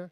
นะ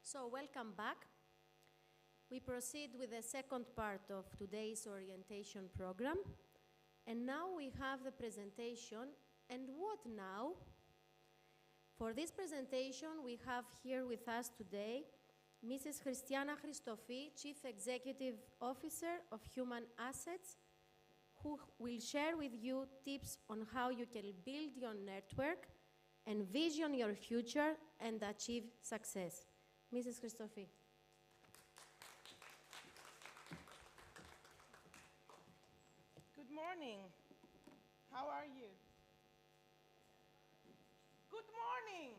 So, welcome back. We proceed with the second part of today's orientation program. And now we have the presentation. And what now? For this presentation, we have here with us today Mrs. Christiana Christofi, Chief Executive Officer of Human Assets, who will share with you tips on how you can build your network, envision your future, and achieve success. Mrs. Christofi. Good morning. How are you? Good morning.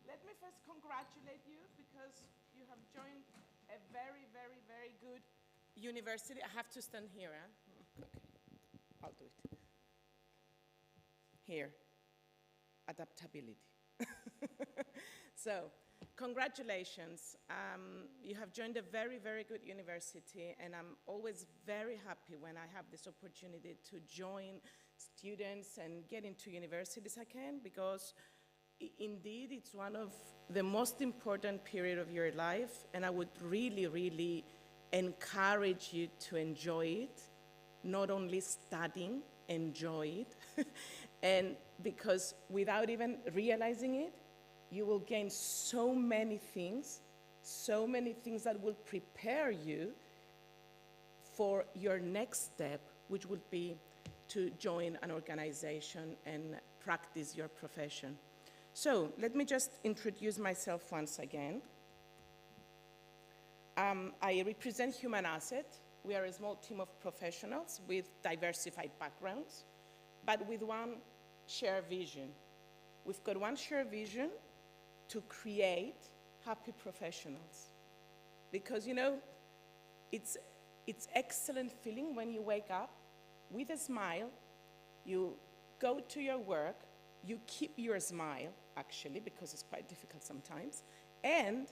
Let me first congratulate you because you have joined a very, very, very good university. I have to stand here, huh? Okay, I'll do it. Here, adaptability. So, congratulations. You have joined a very, very good university, and I'm always very happy when I have this opportunity to join students and get into universities again, because indeed it's one of the most important period of your life, and I would really, really encourage you to enjoy it, not only studying, enjoy it, and because without even realizing it, you will gain so many things that will prepare you for your next step, which would be to join an organization and practice your profession. So let me just introduce myself once again. I represent Human Asset. We are a small team of professionals with diversified backgrounds, but with one shared vision. We've got one shared vision to create happy professionals. Because, you know, it's excellent feeling when you wake up with a smile, you go to your work, you keep your smile, actually, because it's quite difficult sometimes, and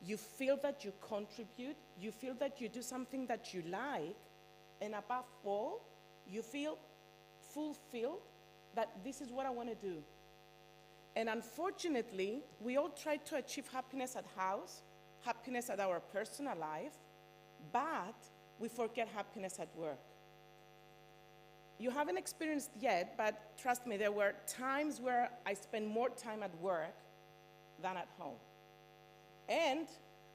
you feel that you contribute, you feel that you do something that you like, and above all, you feel fulfilled that this is what I want to do. And unfortunately, we all try to achieve happiness at house, happiness at our personal life, but we forget happiness at work. You haven't experienced yet, but trust me, there were times where I spent more time at work than at home. And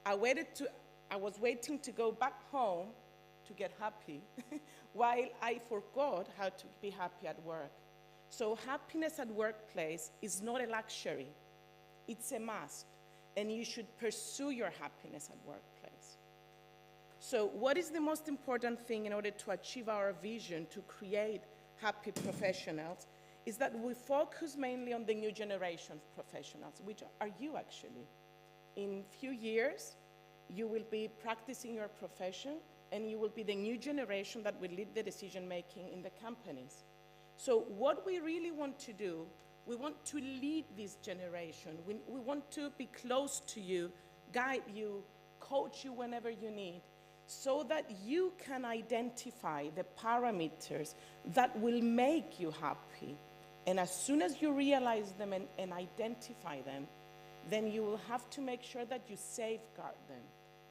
I was waiting to go back home to get happy, while I forgot how to be happy at work. So happiness at workplace is not a luxury, it's a must, and you should pursue your happiness at workplace. So what is the most important thing in order to achieve our vision to create happy professionals is that we focus mainly on the new generation of professionals, which are you actually. In a few years, you will be practicing your profession, and you will be the new generation that will lead the decision-making in the companies. So what we really want to do, we want to lead this generation. We want to be close to you, guide you, coach you whenever you need, so that you can identify the parameters that will make you happy. And as soon as you realize them and identify them, then you will have to make sure that you safeguard them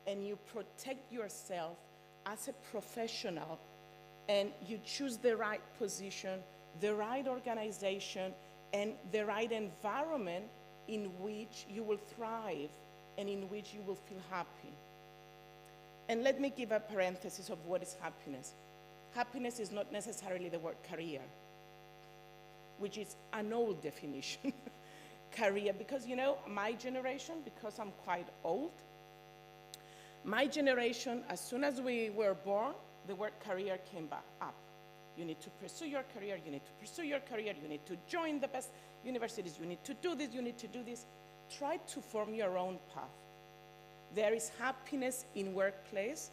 and you protect yourself as a professional, and you choose the right position, the right organization, and the right environment in which you will thrive and in which you will feel happy. And let me give a parenthesis of what is happiness. Happiness is not necessarily the word career, which is an old definition. Career, because you know, my generation, because I'm quite old, my generation, as soon as we were born, the word career came back up. You need to pursue your career, you need to pursue your career, you need to join the best universities, you need to do this, you need to do this. Try to form your own path. There is happiness in workplace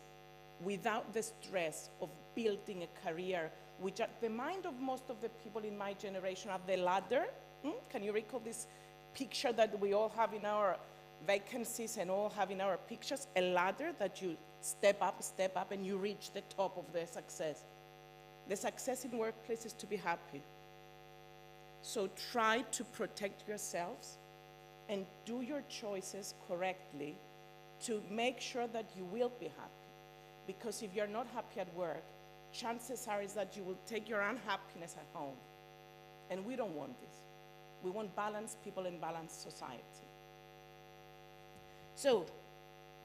without the stress of building a career, which at the mind of most of the people in my generation are the ladder. Can you recall this picture that we all have in our vacancies and all have in our pictures? A ladder that you step up, and you reach the top of the success. The success in workplace is to be happy. So try to protect yourselves and do your choices correctly to make sure that you will be happy. Because if you're not happy at work, chances are is that you will take your unhappiness at home. And we don't want this. We want balanced people and balanced society. So,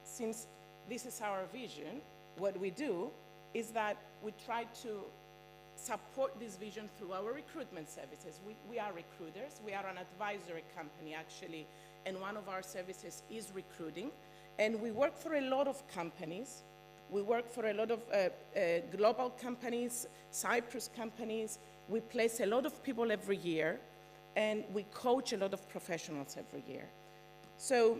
since this is our vision, what we do is that we try to support this vision through our recruitment services. We are recruiters. We are an advisory company, actually, and one of our services is recruiting. And we work for a lot of companies. We work for a lot of global companies, Cyprus companies. We place a lot of people every year, and we coach a lot of professionals every year. So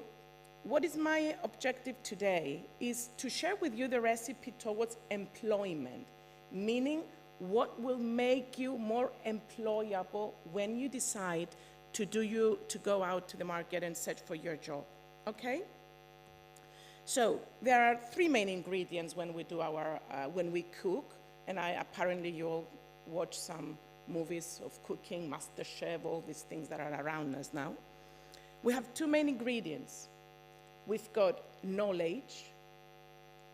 what is my objective today is to share with you the recipe towards employment, meaning what will make you more employable when you decide to go out to the market and search for your job, okay? So there are three main ingredients when we do when we cook, and apparently you all watch some movies of cooking, MasterChef, all these things that are around us now. We have two main ingredients. We've got knowledge,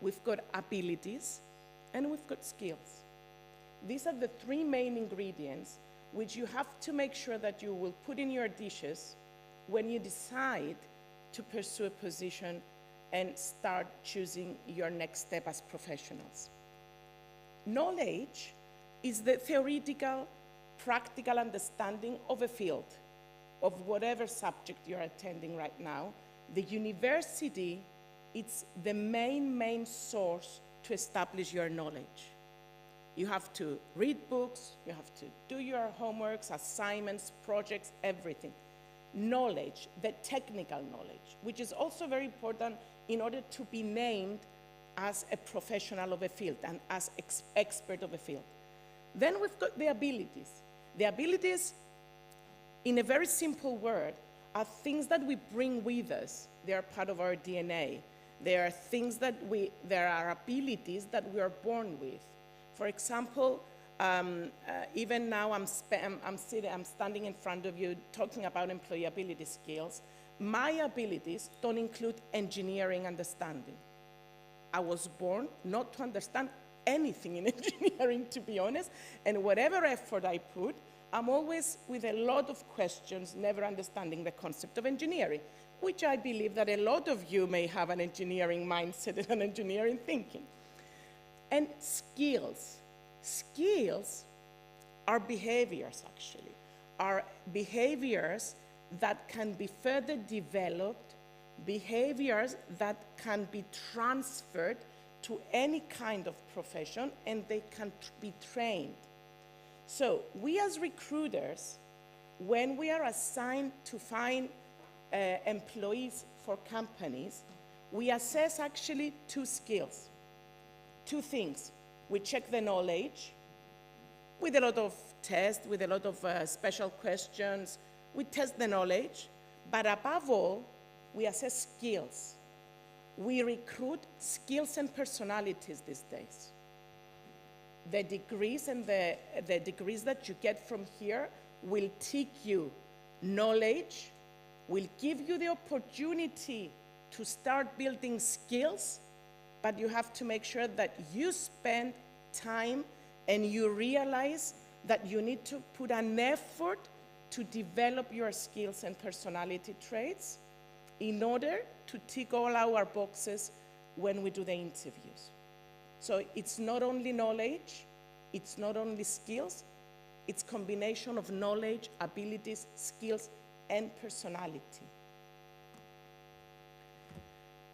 we've got abilities, and we've got skills. These are the three main ingredients which you have to make sure that you will put in your dishes when you decide to pursue a position and start choosing your next step as professionals. Knowledge is the theoretical, practical understanding of a field, of whatever subject you're attending right now. The university, it's the main source to establish your knowledge. You have to read books, you have to do your homeworks, assignments, projects, everything. Knowledge, the technical knowledge, which is also very important in order to be named as a professional of a field and as expert of a field. Then we've got the abilities. The abilities, in a very simple word, are things that we bring with us. They are part of our DNA. They are things there are abilities that we are born with. For example, even now I'm standing in front of you talking about employability skills. My abilities don't include engineering understanding. I was born not to understand anything in engineering, to be honest, and whatever effort I put, I'm always with a lot of questions, never understanding the concept of engineering, which I believe that a lot of you may have an engineering mindset and an engineering thinking. And skills. Skills are behaviors, actually, are behaviors that can be further developed, behaviors that can be transferred to any kind of profession, and they can be trained. So we as recruiters, when we are assigned to find employees for companies, we assess actually two skills, two things. We check the knowledge with a lot of tests, with a lot of special questions. We test the knowledge, but above all, we assess skills. We recruit skills and personalities these days. The degrees and the degrees that you get from here will teach you knowledge, will give you the opportunity to start building skills, but you have to make sure that you spend time and you realize that you need to put an effort to develop your skills and personality traits in order to tick all our boxes when we do the interviews. So it's not only knowledge, it's not only skills, it's combination of knowledge, abilities, skills, and personality.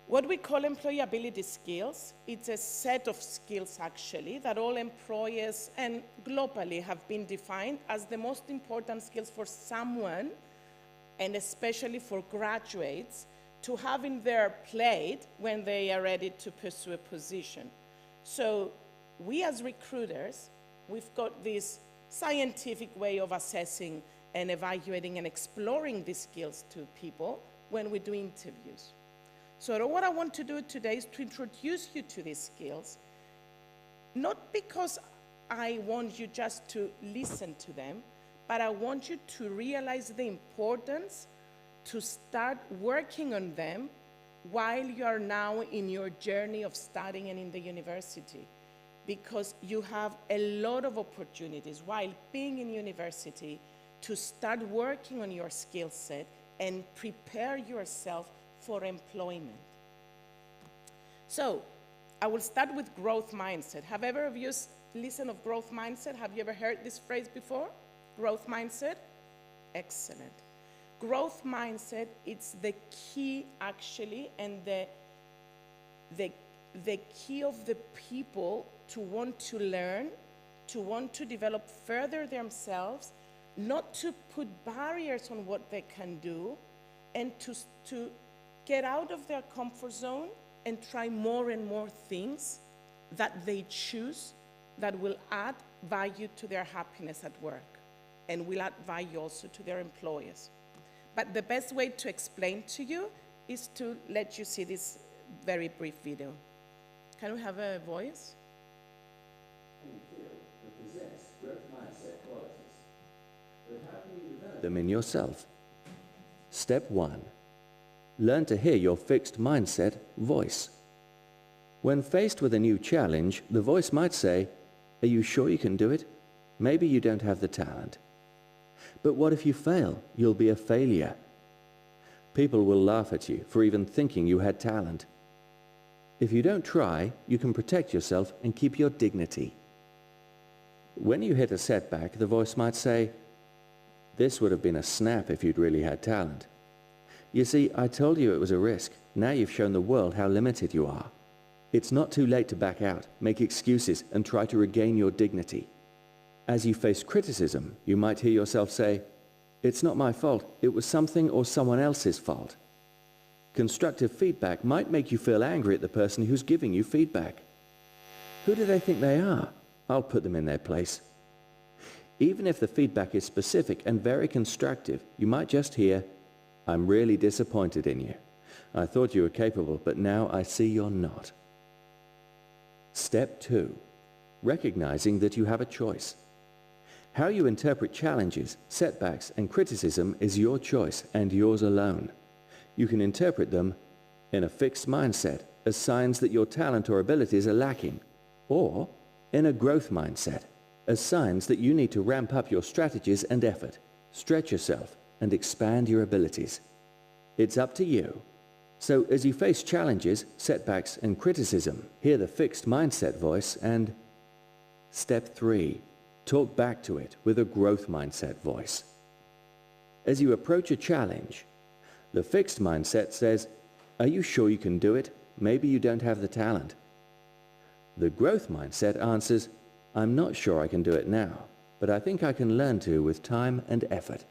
What we call employability skills, it's a set of skills actually that all employers and globally have been defined as the most important skills for someone, and especially for graduates, to have in their plate when they are ready to pursue a position. So we as recruiters, we've got this scientific way of assessing and evaluating and exploring these skills to people when we do interviews. So what I want to do today is to introduce you to these skills, not because I want you just to listen to them, but I want you to realize the importance to start working on them while you are now in your journey of studying and in the university. Because you have a lot of opportunities while being in university to start working on your skill set and prepare yourself for employment. So, I will start with growth mindset. Have ever of you listened of growth mindset? Have you ever heard this phrase before? Growth mindset? Excellent. Growth mindset, it's the key actually, and the key of the people to want to learn, to want to develop further themselves, not to put barriers on what they can do, and to get out of their comfort zone and try more and more things that they choose that will add value to their happiness at work and will add value also to their employers. But the best way to explain to you is to let you see this very brief video. Can we have a voice? You feel or possess growth mindset qualities, but how can you develop them in yourself? Step 1. Learn to hear your fixed mindset voice. When faced with a new challenge, the voice might say, "Are you sure you can do it? Maybe you don't have the talent." But what if you fail? You'll be a failure. People will laugh at you for even thinking you had talent. If you don't try, you can protect yourself and keep your dignity. When you hit a setback, the voice might say, "This would have been a snap if you'd really had talent. You see, I told you it was a risk. Now you've shown the world how limited you are. It's not too late to back out, make excuses, and try to regain your dignity." As you face criticism, you might hear yourself say, "It's not my fault. It was something or someone else's fault." Constructive feedback might make you feel angry at the person who's giving you feedback. Who do they think they are? I'll put them in their place. Even if the feedback is specific and very constructive, you might just hear, "I'm really disappointed in you. I thought you were capable, but now I see you're not." Step 2. Recognizing that you have a choice. How you interpret challenges, setbacks, and criticism is your choice and yours alone. You can interpret them in a fixed mindset as signs that your talent or abilities are lacking, or in a growth mindset as signs that you need to ramp up your strategies and effort, stretch yourself, and expand your abilities. It's up to you. So as you face challenges, setbacks, and criticism, hear the fixed mindset voice and Step 3. Talk back to it with a growth mindset voice. As you approach a challenge, the fixed mindset says, "Are you sure you can do it? Maybe you don't have the talent." The growth mindset answers, "I'm not sure I can do it now, but I think I can learn to with time and effort."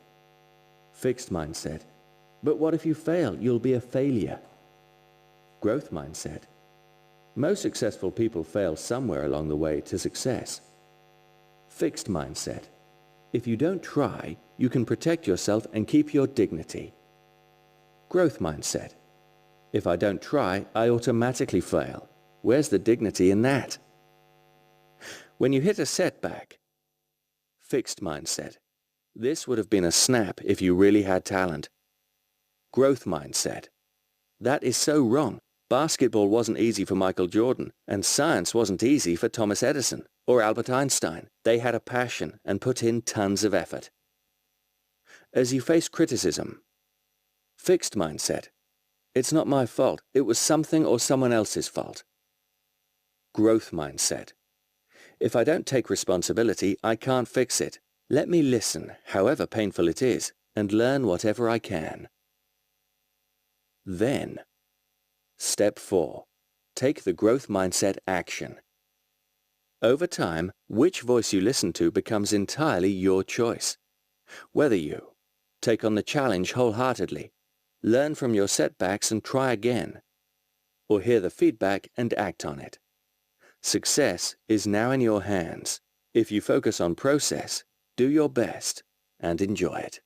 Fixed mindset, "But what if you fail? You'll be a failure." Growth mindset, "Most successful people fail somewhere along the way to success." Fixed mindset, "If you don't try, you can protect yourself and keep your dignity." Growth mindset, "If I don't try, I automatically fail. Where's the dignity in that?" When you hit a setback, fixed mindset, "This would have been a snap if you really had talent." Growth mindset, "That is so wrong. Basketball wasn't easy for Michael Jordan, and science wasn't easy for Thomas Edison or Albert Einstein. They had a passion and put in tons of effort." As you face criticism, fixed mindset, "It's not my fault. It was something or someone else's fault." Growth mindset, "If I don't take responsibility, I can't fix it. Let me listen, however painful it is, and learn whatever I can." Then, Step 4. Take the growth mindset action. Over time, which voice you listen to becomes entirely your choice. Whether you take on the challenge wholeheartedly, learn from your setbacks and try again, or hear the feedback and act on it. Success is now in your hands. If you focus on process, do your best, and enjoy it.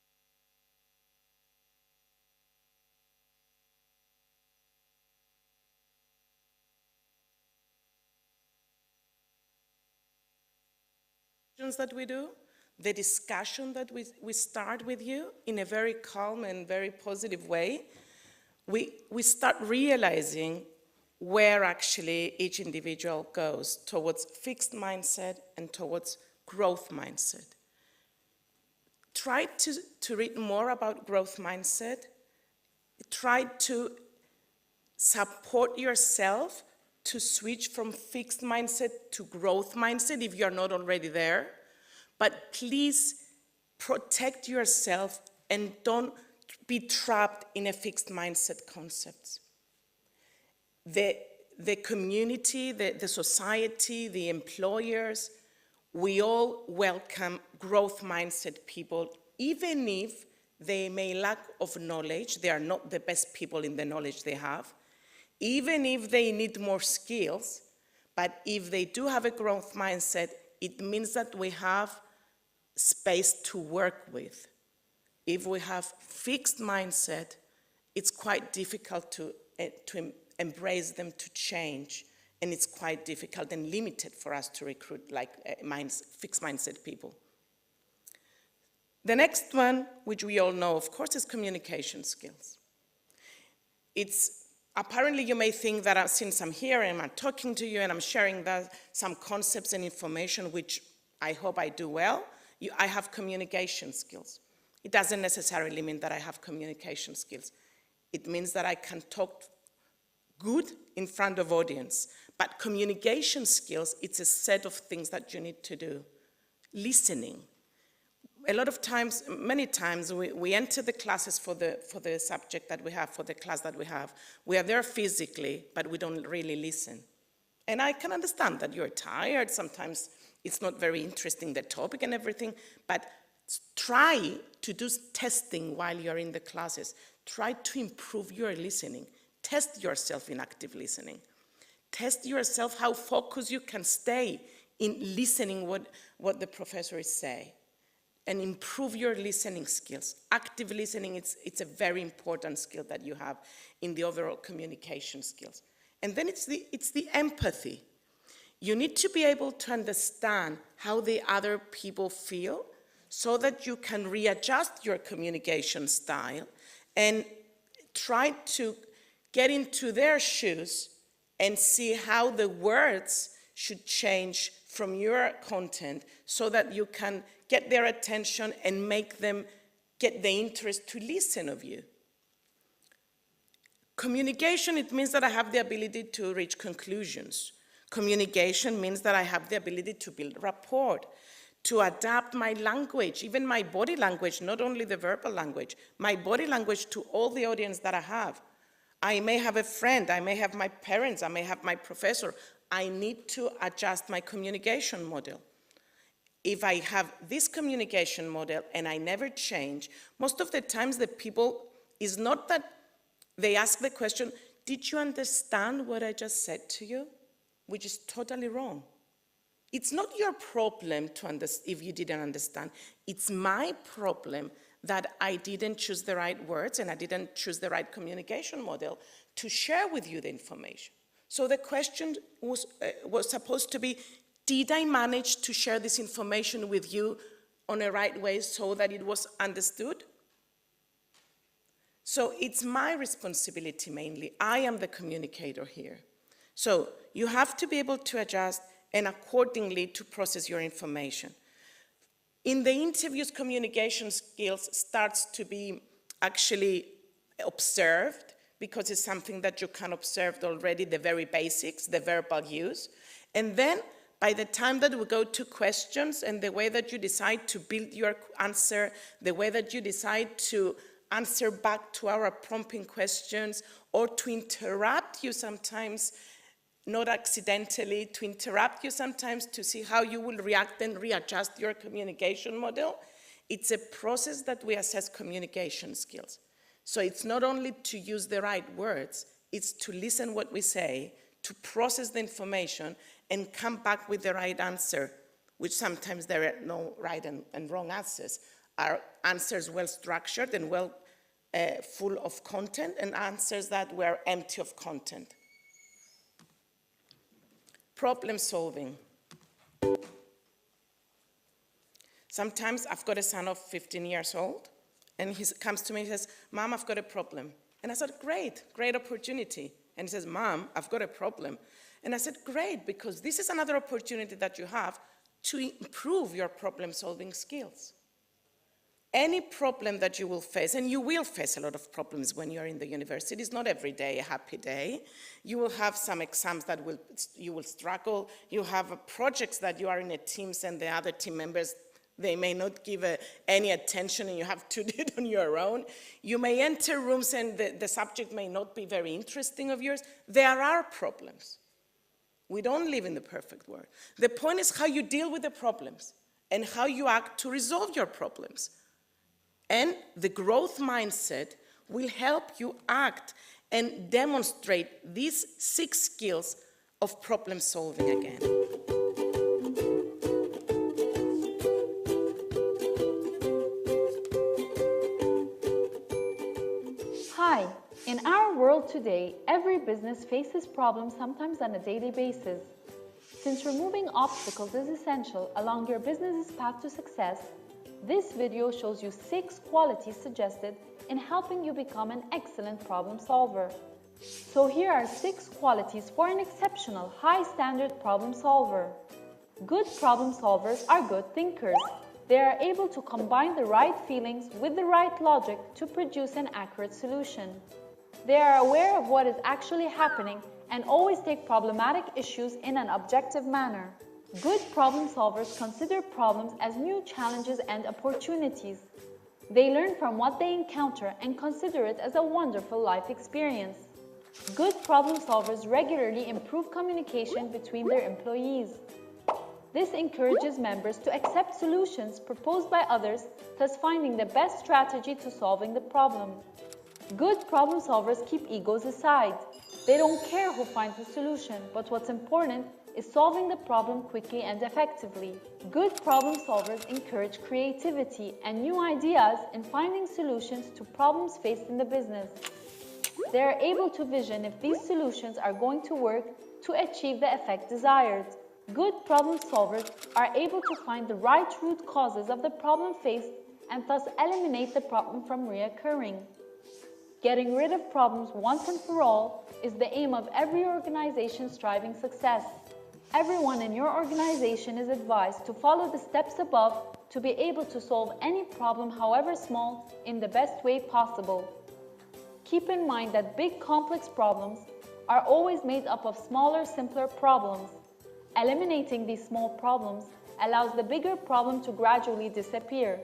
That we do, the discussion that we start with you in a very calm and very positive way, we start realizing where actually each individual goes towards fixed mindset and towards growth mindset. Try to read more about growth mindset. Try to support yourself to switch from fixed mindset to growth mindset if you're not already there. But please protect yourself and don't be trapped in a fixed mindset concept. The community, the society, the employers, we all welcome growth mindset people, even if they may lack of knowledge, they are not the best people in the knowledge they have, even if they need more skills, but if they do have a growth mindset, it means that we have space to work with. If we have fixed mindset, it's quite difficult to embrace them, to change, and it's quite difficult and limited for us to recruit like fixed mindset people. The next one, which we all know, of course, is communication skills. Apparently you may think that since I'm here and I'm talking to you and I'm sharing some concepts and information, which I hope I do well, I have communication skills. It doesn't necessarily mean that I have communication skills. It means that I can talk good in front of audience. But communication skills, it's a set of things that you need to do. Listening. A lot of times, many times, we enter the classes for the subject that we have, for the class that we have. We are there physically, but we don't really listen. And I can understand that you're tired. Sometimes it's not very interesting, the topic and everything, but try to do testing while you're in the classes. Try to improve your listening. Test yourself in active listening. Test yourself how focused you can stay in listening what the professor is saying. And improve your listening skills. Active listening, it's a very important skill that you have in the overall communication skills. And then it's the empathy. You need to be able to understand how the other people feel so that you can readjust your communication style and try to get into their shoes and see how the words should change from your content so that you can get their attention and make them get the interest to listen of you. Communication, it means that I have the ability to reach conclusions. Communication means that I have the ability to build rapport, to adapt my language, even my body language, not only the verbal language, my body language to all the audience that I have. I may have a friend, I may have my parents, I may have my professor. I need to adjust my communication model. If I have this communication model and I never change, most of the times the people, is not that they ask the question, did you understand what I just said to you? Which is totally wrong. It's not your problem to if you didn't understand. It's my problem that I didn't choose the right words and I didn't choose the right communication model to share with you the information. So the question was supposed to be, did I manage to share this information with you on a right way so that it was understood? So it's my responsibility mainly. I am the communicator here. So you have to be able to adjust and accordingly to process your information. In the interviews, communication skills starts to be actually observed because it's something that you can observe already, the very basics, the verbal use. And then by the time that we go to questions and the way that you decide to build your answer, the way that you decide to answer back to our prompting questions or to interrupt you sometimes, not accidentally, to interrupt you sometimes to see how you will react and readjust your communication model. It's a process that we assess communication skills. So it's not only to use the right words, it's to listen what we say, to process the information and come back with the right answer, which sometimes there are no right and wrong answers. Are answers well structured and well full of content, and answers that were empty of content. Problem solving. Sometimes I've got a son of 15 years old, and he comes to me and says, Mom, I've got a problem. And I said, great opportunity. And he says, Mom, I've got a problem. And I said, great, because this is another opportunity that you have to improve your problem-solving skills. Any problem that you will face, and you will face a lot of problems when you're in the university, it's not every day a happy day. You will have some exams that you will struggle. You have projects that you are in a teams and the other team members, they may not give any attention and you have to do it on your own. You may enter rooms and the subject may not be very interesting of yours. There are problems. We don't live in the perfect world. The point is how you deal with the problems and how you act to resolve your problems. And the growth mindset will help you act and demonstrate these 6 skills of problem solving again. Hi. In our world today, every business faces problems sometimes on a daily basis. Since removing obstacles is essential along your business's path to success, this video shows you 6 qualities suggested in helping you become an excellent problem solver. So here are 6 qualities for an exceptional, high-standard problem solver. Good problem solvers are good thinkers. They are able to combine the right feelings with the right logic to produce an accurate solution. They are aware of what is actually happening and always take problematic issues in an objective manner. Good problem solvers consider problems as new challenges and opportunities. They learn from what they encounter and consider it as a wonderful life experience. Good problem solvers regularly improve communication between their employees. This encourages members to accept solutions proposed by others, thus finding the best strategy to solving the problem. Good problem solvers keep egos aside. They don't care who finds the solution, but what's important is solving the problem quickly and effectively. Good problem solvers encourage creativity and new ideas in finding solutions to problems faced in the business. They are able to vision if these solutions are going to work to achieve the effect desired. Good problem solvers are able to find the right root causes of the problem faced and thus eliminate the problem from reoccurring. Getting rid of problems once and for all is the aim of every organization striving success. Everyone in your organization is advised to follow the steps above to be able to solve any problem, however small, in the best way possible. Keep in mind that big complex problems are always made up of smaller, simpler problems. Eliminating these small problems allows the bigger problem to gradually disappear.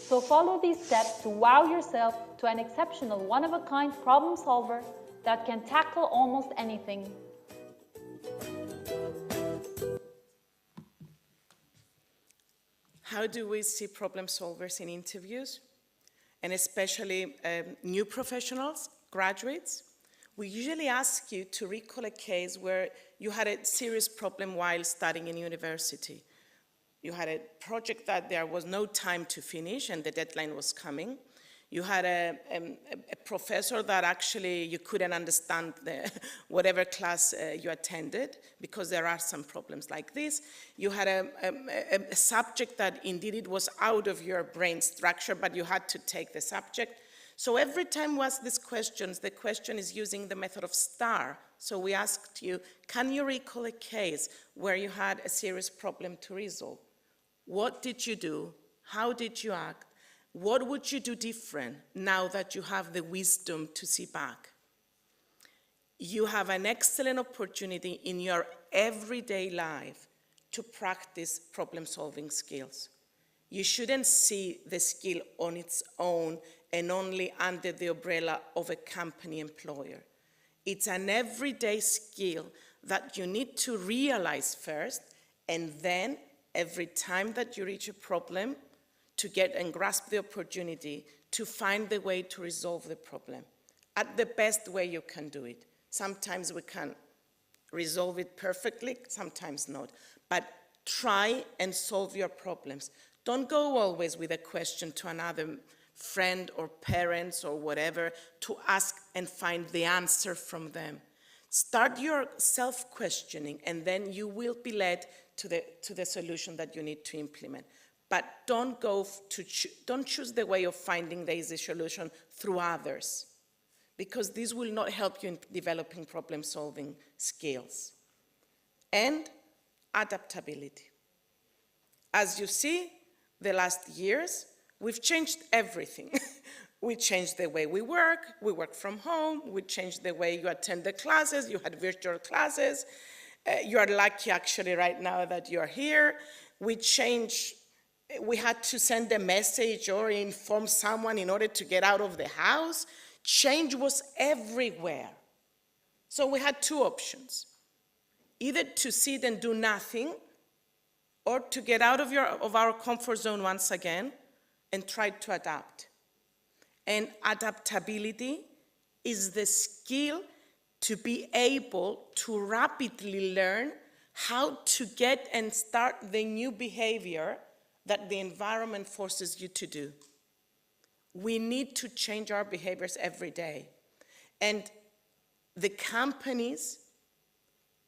So follow these steps to wow yourself to an exceptional, one-of-a-kind problem solver that can tackle almost anything. How do we see problem solvers in interviews? And especially new professionals, graduates? We usually ask you to recall a case where you had a serious problem while studying in university. You had a project that there was no time to finish and the deadline was coming. You had a professor that actually you couldn't understand whatever class you attended, because there are some problems like this. You had a subject that indeed it was out of your brain structure, but you had to take the subject. So every time we ask these questions, the question is using the method of STAR. So we asked you, can you recall a case where you had a serious problem to resolve? What did you do? How did you act? What would you do different now that you have the wisdom to see back? You have an excellent opportunity in your everyday life to practice problem-solving skills. You shouldn't see the skill on its own and only under the umbrella of a company employer. It's an everyday skill that you need to realize first, and then every time that you reach a problem, to get and grasp the opportunity to find the way to resolve the problem at the best way you can do it. Sometimes we can resolve it perfectly, sometimes not. But try and solve your problems. Don't go always with a question to another friend or parents or whatever to ask and find the answer from them. Start your self-questioning, and then you will be led to the solution that you need to implement. but don't don't choose the way of finding the easy solution through others, because this will not help you in developing problem-solving skills. And adaptability. As you see, the last years, we've changed everything. We changed the way we work from home, we changed the way you attend the classes, you had virtual classes. You are lucky actually right now that you're here. We had to send a message or inform someone in order to get out of the house. Change was everywhere. So we had two options: either to sit and do nothing, or to get out of our comfort zone once again and try to adapt. And adaptability is the skill to be able to rapidly learn how to get and start the new behavior that the environment forces you to do. We need to change our behaviors every day. And the companies,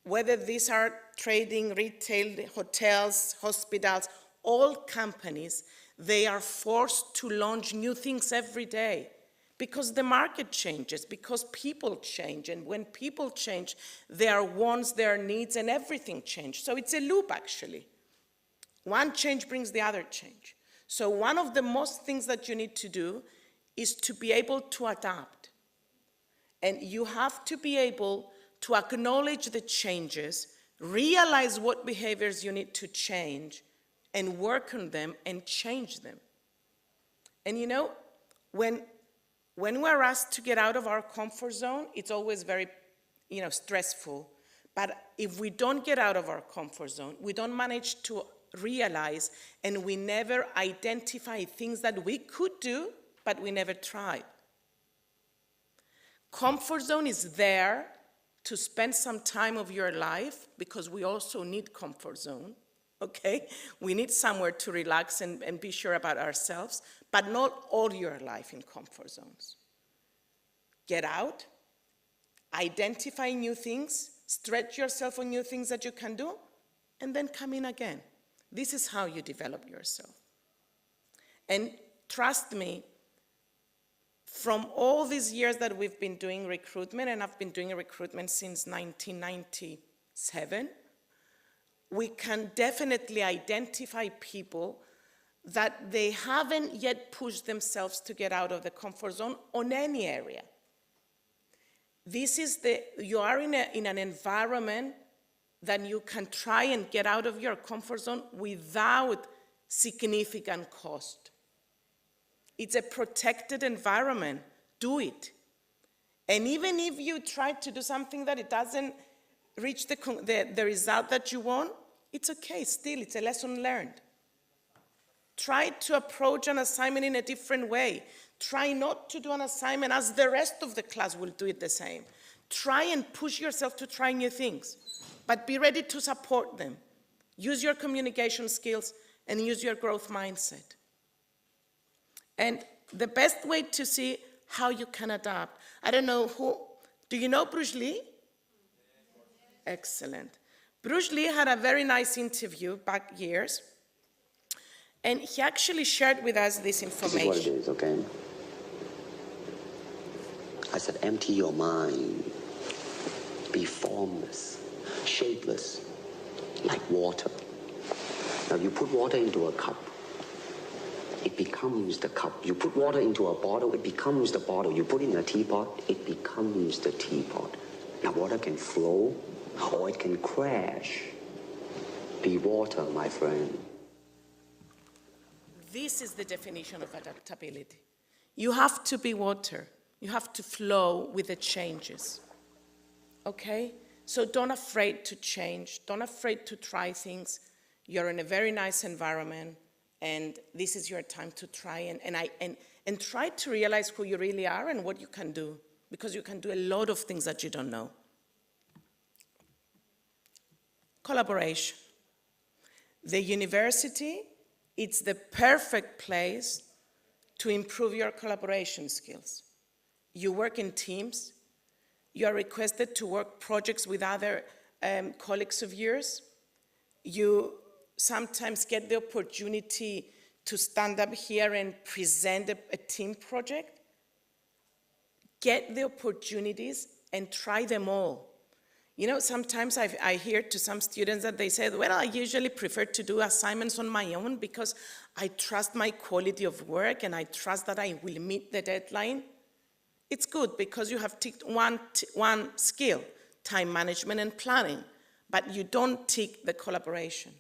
whether these are trading, retail, hotels, hospitals, all companies, they are forced to launch new things every day because the market changes, because people change, and when people change, their wants, their needs, and everything change. So it's a loop, actually. One change brings the other change. So one of the most things that you need to do is to be able to adapt. And you have to be able to acknowledge the changes, realize what behaviors you need to change, and work on them and change them. And you know, when we're asked to get out of our comfort zone, it's always very, stressful. But if we don't get out of our comfort zone, we don't manage to realize, and we never identify things that we could do, but we never tried. Comfort zone is there to spend some time of your life, because we also need comfort zone, okay? We need somewhere to relax and be sure about ourselves, but not all your life in comfort zones. Get out, identify new things, stretch yourself on new things that you can do, and then come in again. This is how you develop yourself. And trust me, from all these years that we've been doing recruitment, and I've been doing recruitment since 1997, we can definitely identify people that they haven't yet pushed themselves to get out of the comfort zone on any area. You are in an environment that you can try and get out of your comfort zone without significant cost. It's a protected environment. Do it. And even if you try to do something that it doesn't reach the result that you want, it's okay, still, it's a lesson learned. Try to approach an assignment in a different way. Try not to do an assignment as the rest of the class will do it the same. Try and push yourself to try new things, but be ready to support them. Use your communication skills and use your growth mindset. And the best way to see how you can adapt, I don't know do you know Bruce Lee? Excellent. Bruce Lee had a very nice interview back years, and he actually shared with us this information. This is what it is, okay? I said, empty your mind. Be formless, shapeless, like water. Now you put water into a cup, it becomes the cup. You put water into a bottle, it becomes the bottle. You put it in a teapot, it becomes the teapot. Now water can flow, or it can crash. Be water, my friend. This is the definition of adaptability. You have to be water. You have to flow with the changes. Okay? So don't afraid to change. Don't afraid to try things. You're in a very nice environment, and this is your time to try and try to realize who you really are and what you can do, because you can do a lot of things that you don't know. Collaboration. The university, it's the perfect place to improve your collaboration skills. You work in teams. You are requested to work projects with other colleagues of yours. You sometimes get the opportunity to stand up here and present a team project, get the opportunities and try them all. You know, sometimes I hear to some students that they say, well, I usually prefer to do assignments on my own because I trust my quality of work and I trust that I will meet the deadline. It's good because you have ticked one skill, time management and planning, but you don't tick the collaboration.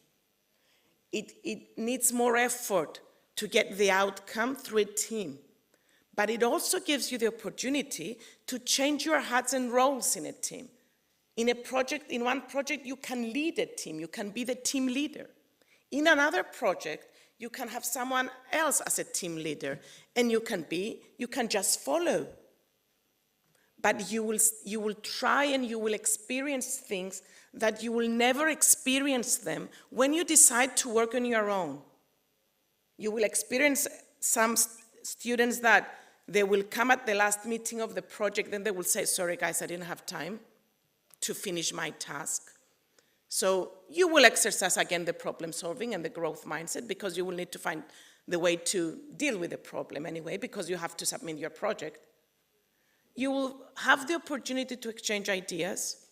It needs more effort to get the outcome through a team, but it also gives you the opportunity to change your hats and roles in a team. In one project, you can lead a team, you can be the team leader. In another project, you can have someone else as a team leader, and you can just follow. But you will try and you will experience things that you will never experience them when you decide to work on your own. You will experience some students that they will come at the last meeting of the project, then they will say, sorry guys, I didn't have time to finish my task. So you will exercise again the problem solving and the growth mindset because you will need to find the way to deal with the problem anyway because you have to submit your project. You will have the opportunity to exchange ideas.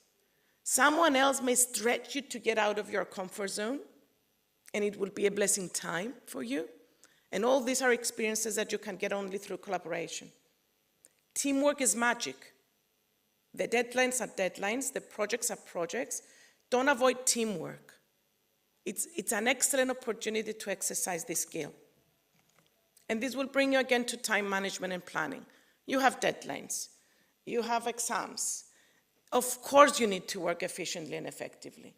Someone else may stretch you to get out of your comfort zone, and it will be a blessing time for you. And all these are experiences that you can get only through collaboration. Teamwork is magic. The deadlines are deadlines, the projects are projects. Don't avoid teamwork. It's an excellent opportunity to exercise this skill. And this will bring you again to time management and planning. You have deadlines, you have exams. Of course you need to work efficiently and effectively.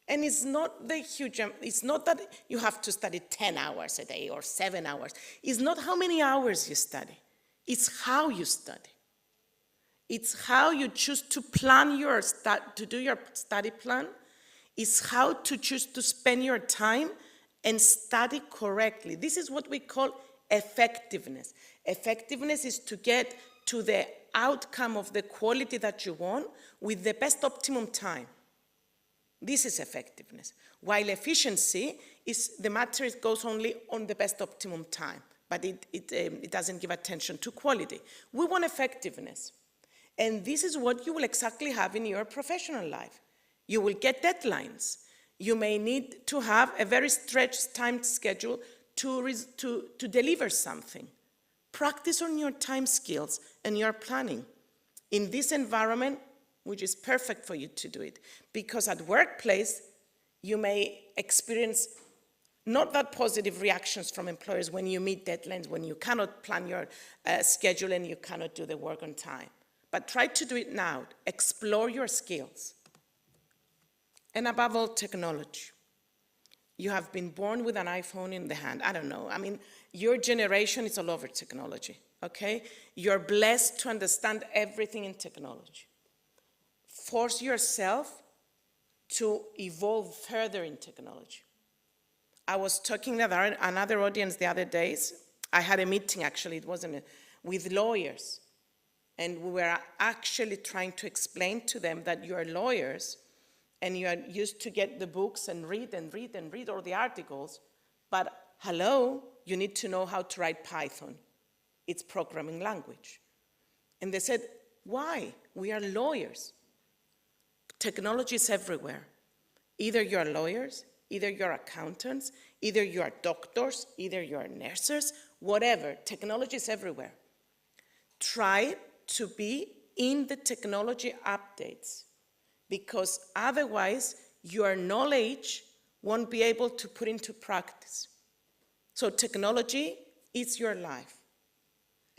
And it's not it's not that you have to study 10 hours a day or 7 hours. It's not how many hours you study, it's how you study. It's how you choose to plan to do your study plan. It's how to choose to spend your time and study correctly. This is what we call effectiveness. Effectiveness is to get to the outcome of the quality that you want with the best optimum time. This is effectiveness. While efficiency is the matter, it goes only on the best optimum time, but it doesn't give attention to quality. We want effectiveness. And this is what you will exactly have in your professional life. You will get deadlines. You may need to have a very stretched time schedule to deliver something. Practice on your time skills and your planning. In this environment, which is perfect for you to do it, because at workplace, you may experience not that positive reactions from employers when you meet deadlines, when you cannot plan your schedule and you cannot do the work on time. But try to do it now. Explore your skills. And above all, technology. You have been born with an iPhone in the hand. I don't know. I mean, your generation is all over technology, okay? You're blessed to understand everything in technology. Force yourself to evolve further in technology. I was talking to another audience the other days. I had a meeting, actually, it wasn't with lawyers. And we were actually trying to explain to them that you are lawyers and you are used to get the books and read all the articles, but hello, you need to know how to write Python. It's programming language. And they said, why? We are lawyers. Technology is everywhere. Either you're lawyers, either you're accountants, either you're doctors, either you're nurses, whatever. Technology is everywhere. Try to be in the technology updates, because otherwise your knowledge won't be able to put into practice. So technology is your life.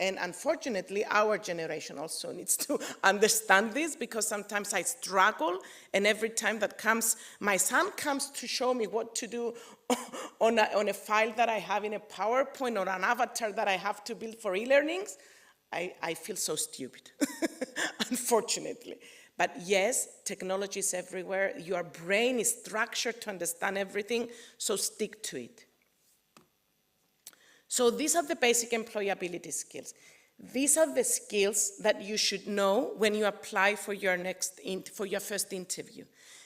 And unfortunately, our generation also needs to understand this, because sometimes I struggle, and every time that comes, my son comes to show me what to do on a file that I have in a PowerPoint or an avatar that I have to build for e-learnings, I feel so stupid, unfortunately. But yes, technology is everywhere. Your brain is structured to understand everything, so stick to it. So these are the basic employability skills. These are the skills that you should know when you apply for your first interview.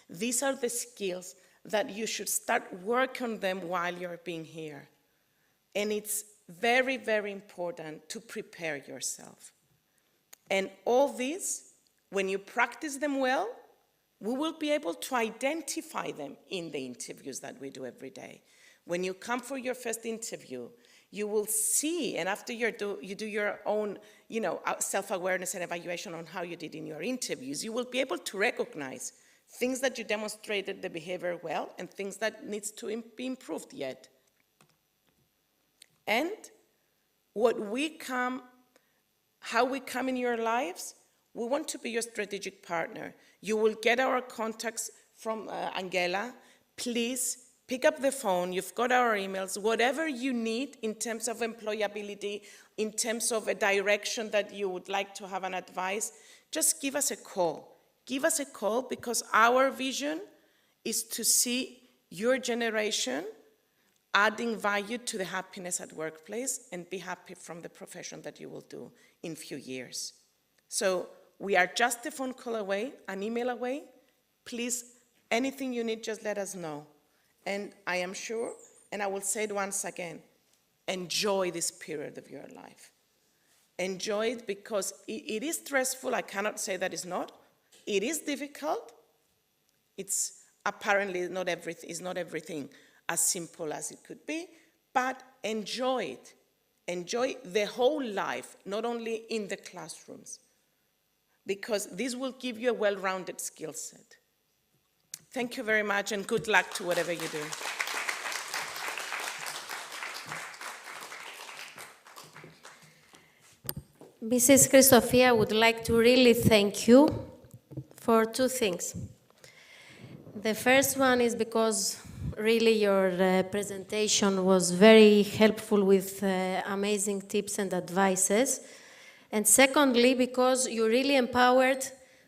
These are the skills that you should start work on them while you're being here. And it's very, very important to prepare yourself. And all these, when you practice them well, we will be able to identify them in the interviews that we do every day. When you come for your first interview, you will see, and after you do your own, self-awareness and evaluation on how you did in your interviews, you will be able to recognize things that you demonstrated the behavior well and things that needs to be improved yet. And how we come in your lives, we want to be your strategic partner. You will get our contacts from Angela. Please pick up the phone. You've got our emails. Whatever you need in terms of employability, in terms of a direction that you would like to have an advice, just give us a call. Give us a call, because our vision is to see your generation adding value to the happiness at workplace and be happy from the profession that you will do in a few years. So we are just a phone call away, an email away. Please, anything you need, just let us know. And I am sure, and I will say it once again, enjoy this period of your life. Enjoy it, because it is stressful. I cannot say that it's not. It is difficult. It's apparently not everything as simple as it could be, but enjoy it. Enjoy the whole life, not only in the classrooms, because this will give you a well-rounded skill set. Thank you very much, and good luck to whatever you do. Mrs. Christofia would like to really thank you for two things. The first one is because really your presentation was very helpful with amazing tips and advices. And secondly, because you really empowered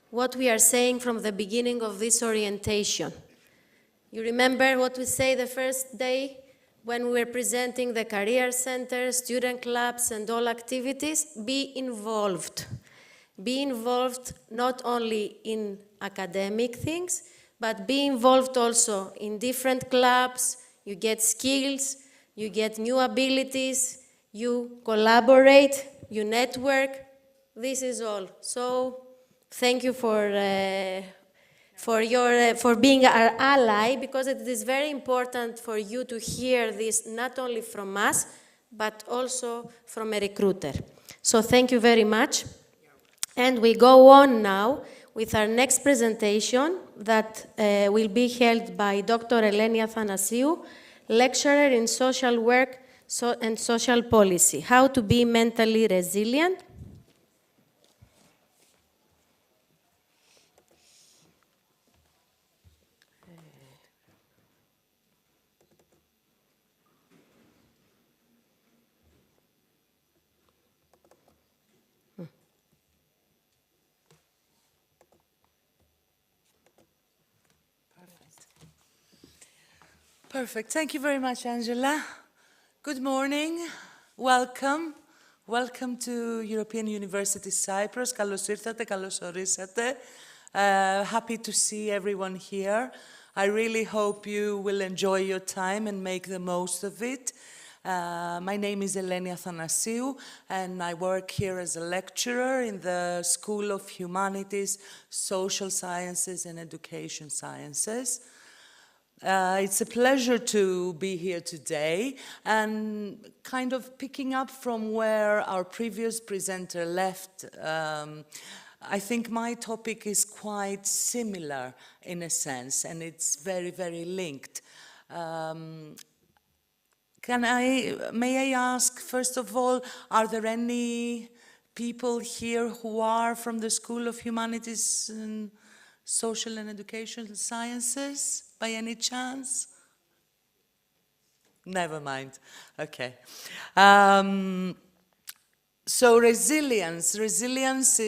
what we are saying from the beginning of this orientation. You remember what we say the first day when we were presenting the career center, student clubs, and all activities? Be involved. Be involved not only in academic things, but be involved also in different clubs. You get skills, you get new abilities, you collaborate, you network. This is all. So thank you for being our ally, because it is very important for you to hear this not only from us, but also from a recruiter. So thank you very much. And we go on now with our next presentation that will be held by Dr. Eleni Athanasiou, lecturer in social work and social policy, how to be mentally resilient. Perfect. Thank you very much, Angela. Good morning. Welcome. Welcome to European University Cyprus. Καλώς ήρθατε, καλώς ορίσατε. Happy to see everyone here. I really hope you will enjoy your time and make the most of it. My name is Eleni Athanasiou, and I work here as a lecturer in the School of Humanities, Social Sciences, and Education Sciences. It's a pleasure to be here today, and kind of picking up from where our previous presenter left, I think my topic is quite similar in a sense, and it's very, very linked. May I ask, first of all, are there any people here who are from the School of Humanities and Social and Education Sciences, by any chance? Never mind. Okay. So resilience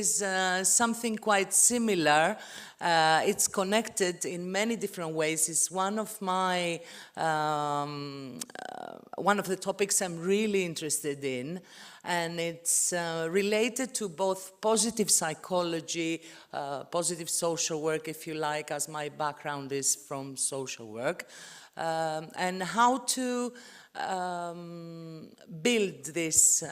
is something quite similar It's connected in many different ways. It's one of my, one of the topics I'm really interested in, and it's related to both positive psychology, positive social work, if you like, as my background is from social work, and how to build this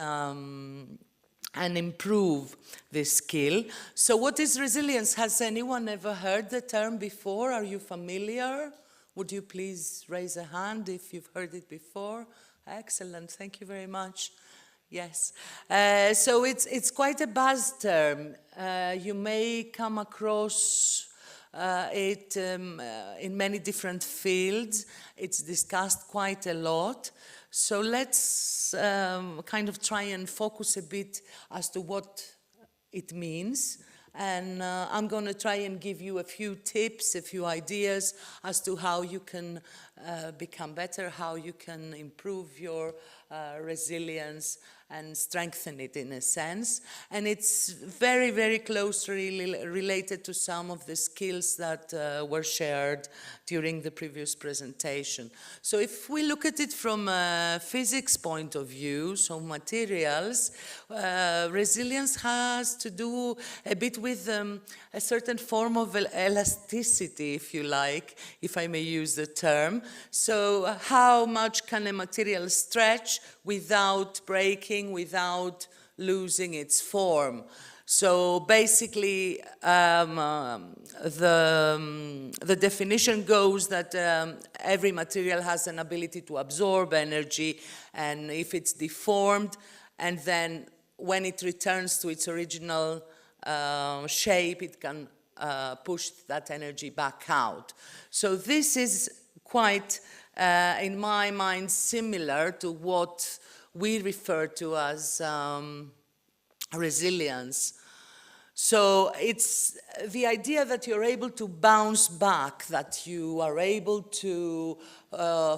and improve this skill. So what is resilience? Has anyone ever heard the term before? Are you familiar? Would you please raise a hand if you've heard it before? Excellent, thank you very much. Yes, so it's quite a buzz term. You may come across it in many different fields. It's discussed quite a lot. So let's kind of try and focus a bit as to what it means. And I'm going to try and give you a few tips, a few ideas as to how you can become better, how you can improve your resilience and strengthen it in a sense. And it's very, very closely related to some of the skills that were shared during the previous presentation. So if we look at it from a physics point of view, so materials, resilience has to do a bit with a certain form of elasticity, if you like, if I may use the term. So how much can a material stretch without breaking, without losing its form? So basically, the definition goes that every material has an ability to absorb energy, and if it's deformed, and then when it returns to its original shape, it can push that energy back out. So this is quite, in my mind, similar to what we refer to as resilience. So it's the idea that you're able to bounce back, that you are able to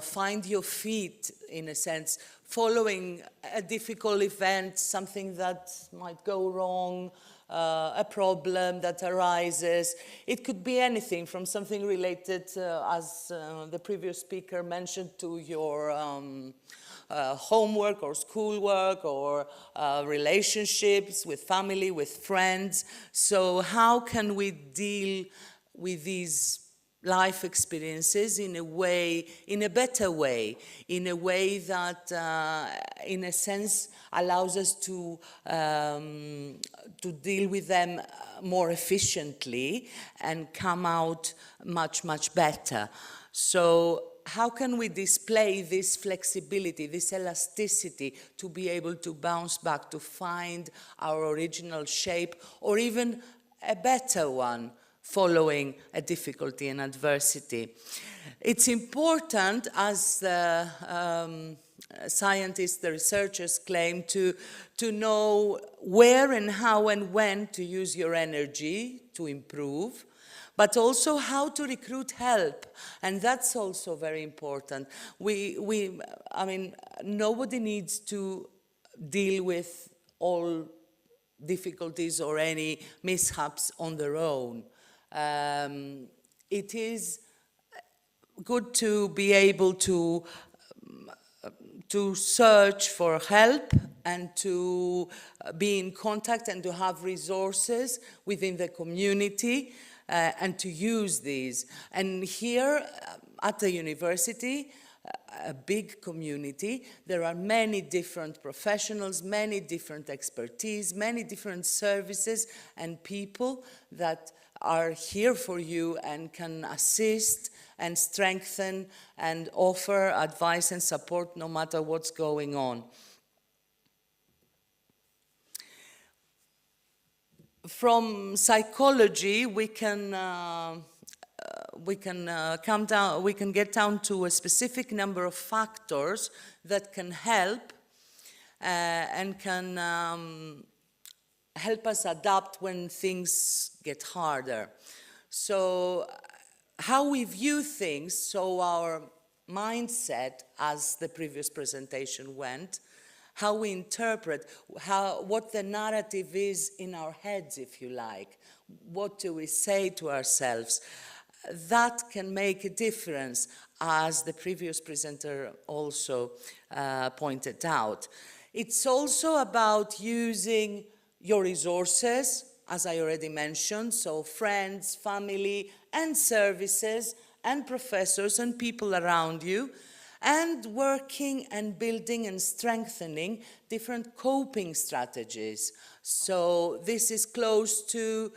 find your feet, in a sense, following a difficult event, something that might go wrong, a problem that arises. It could be anything from something related, as the previous speaker mentioned, to your homework or schoolwork or relationships with family, with friends. So how can we deal with these life experiences in a way, in a better way, in a way that, in a sense, allows us to deal with them more efficiently and come out much, much better. So how can we display this flexibility, this elasticity, to be able to bounce back, to find our original shape, or even a better one, following a difficulty and adversity? It's important, as the scientists, the researchers claim, to know where and how and when to use your energy to improve, but also how to recruit help, and that's also very important. I mean, nobody needs to deal with all difficulties or any mishaps on their own. It is good to be able to search for help and to be in contact and to have resources within the community and to use these. And here at the university, a big community, there are many different professionals, many different expertise, many different services and people that are here for you and can assist and strengthen and offer advice and support no matter what's going on. From psychology, we can get down to a specific number of factors that can help and can help us adapt when things get harder. So how we view things, so our mindset, as the previous presentation went, how we interpret, what the narrative is in our heads, if you like. What do we say to ourselves? That can make a difference, as the previous presenter also pointed out. It's also about using your resources, as I already mentioned, so friends, family, and services, and professors and people around you, and working and building and strengthening different coping strategies. So this is close to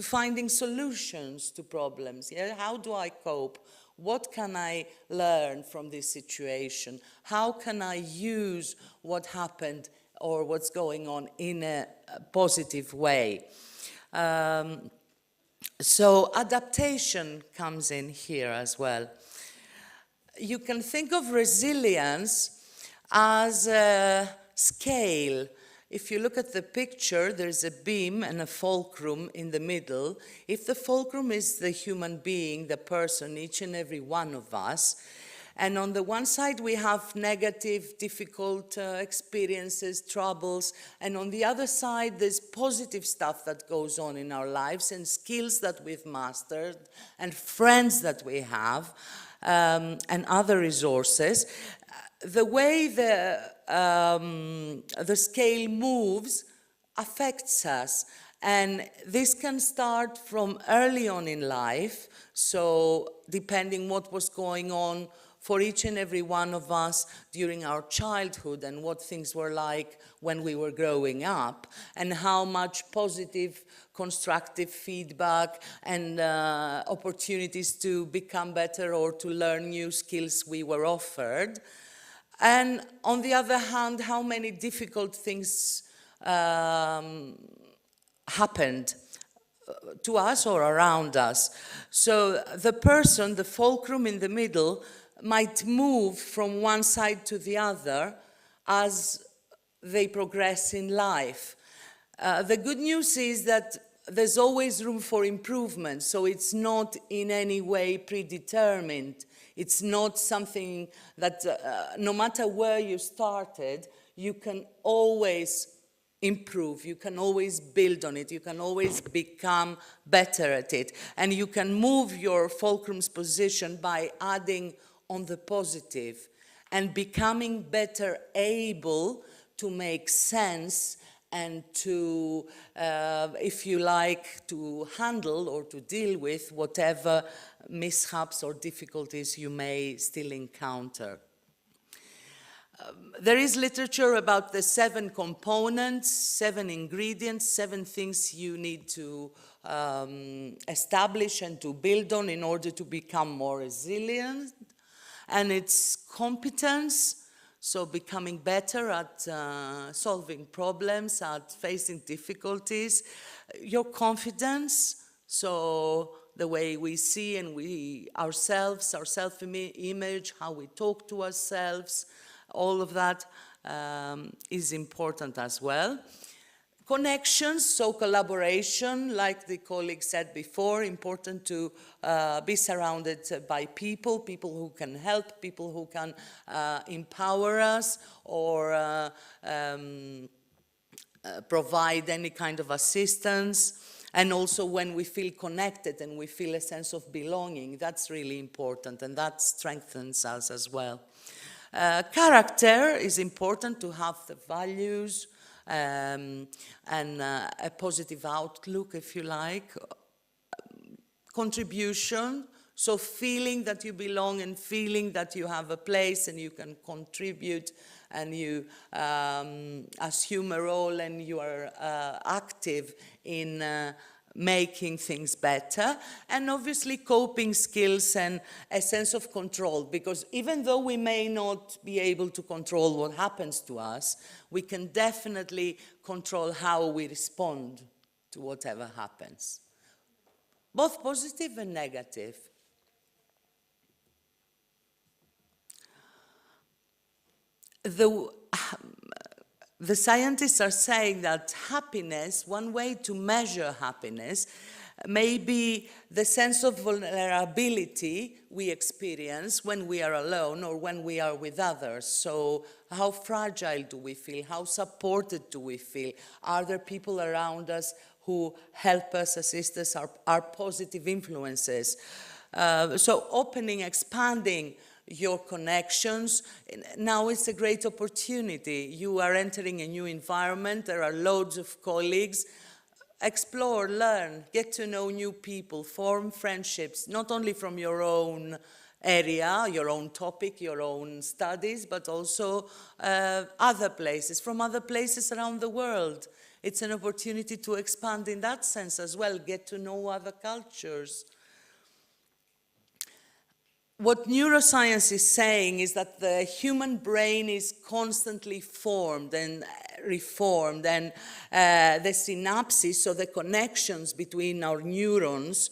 finding solutions to problems. Yeah? How do I cope? What can I learn from this situation? How can I use what happened or what's going on in a positive way? So adaptation comes in here as well. You can think of resilience as a scale. If you look at the picture, there's a beam and a fulcrum in the middle. If the fulcrum is the human being, the person, each and every one of us, and on the one side we have negative, difficult experiences, troubles, and on the other side there's positive stuff that goes on in our lives and skills that we've mastered and friends that we have and other resources. The way the scale moves affects us, and this can start from early on in life, so depending what was going on for each and every one of us during our childhood and what things were like when we were growing up, and how much positive, constructive feedback and opportunities to become better or to learn new skills we were offered. And on the other hand, how many difficult things happened to us or around us. So the person, the fulcrum in the middle, might move from one side to the other as they progress in life. The good news is that there's always room for improvement, so it's not in any way predetermined. It's not something that, no matter where you started, you can always improve, you can always build on it, you can always become better at it. And you can move your fulcrum's position by adding on the positive and becoming better able to make sense and to, if you like, to handle or to deal with whatever mishaps or difficulties you may still encounter. There is literature about the 7 components, 7 ingredients, 7 things you need to establish and to build on in order to become more resilient. And it's competence, so becoming better at solving problems, at facing difficulties. Your confidence, so the way we see and ourselves, our self-image, how we talk to ourselves, all of that is important as well. Connections, so collaboration, like the colleague said before, important to be surrounded by people who can help, people who can empower us or provide any kind of assistance. And also when we feel connected and we feel a sense of belonging, that's really important, and that strengthens us as well. Character is important, to have the values and a positive outlook, if you like. Contribution, so feeling that you belong and feeling that you have a place and you can contribute and you assume a role and you are active in making things better, and obviously coping skills and a sense of control, because even though we may not be able to control what happens to us, we can definitely control how we respond to whatever happens, both positive and negative. The scientists are saying that happiness, one way to measure happiness, maybe the sense of vulnerability we experience when we are alone or when we are with others. So how fragile do we feel? How supported do we feel? Are there people around us who help us, assist us, are positive influences? So opening, expanding your connections. Now it's a great opportunity. You are entering a new environment. There are loads of colleagues. Explore, learn, get to know new people, form friendships, not only from your own area, your own topic, your own studies, but also other places, from other places around the world. It's an opportunity to expand in that sense as well, get to know other cultures. What neuroscience is saying is that the human brain is constantly formed and reformed, and the synapses, so the connections between our neurons,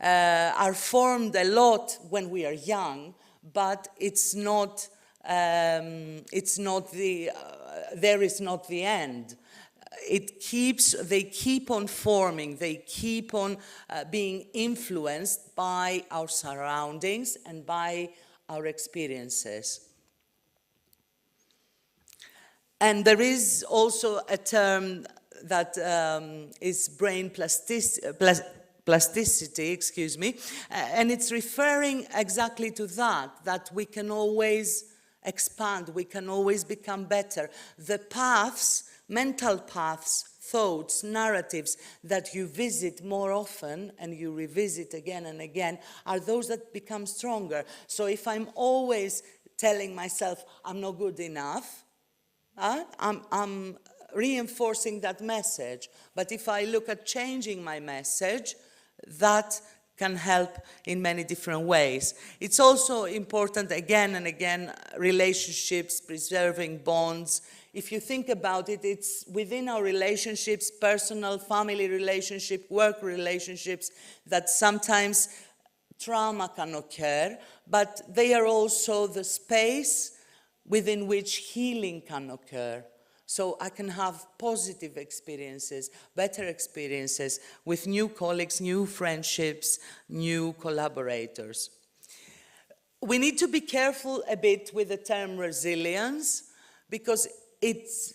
are formed a lot when we are young, but there is not the end. They keep on forming, they keep on being influenced by our surroundings and by our experiences. And there is also a term that is brain plasticity, excuse me, and it's referring exactly to that we can always expand, we can always become better. The paths, mental paths, thoughts, narratives that you visit more often and you revisit again and again are those that become stronger. So if I'm always telling myself I'm not good enough, I'm reinforcing that message. But if I look at changing my message, that can help in many different ways. It's also important, again and again, relationships, preserving bonds. If you think about it, it's within our relationships, personal, family relationship, work relationships, that sometimes trauma can occur, but they are also the space within which healing can occur. So I can have positive experiences, better experiences with new colleagues, new friendships, new collaborators. We need to be careful a bit with the term resilience, because it's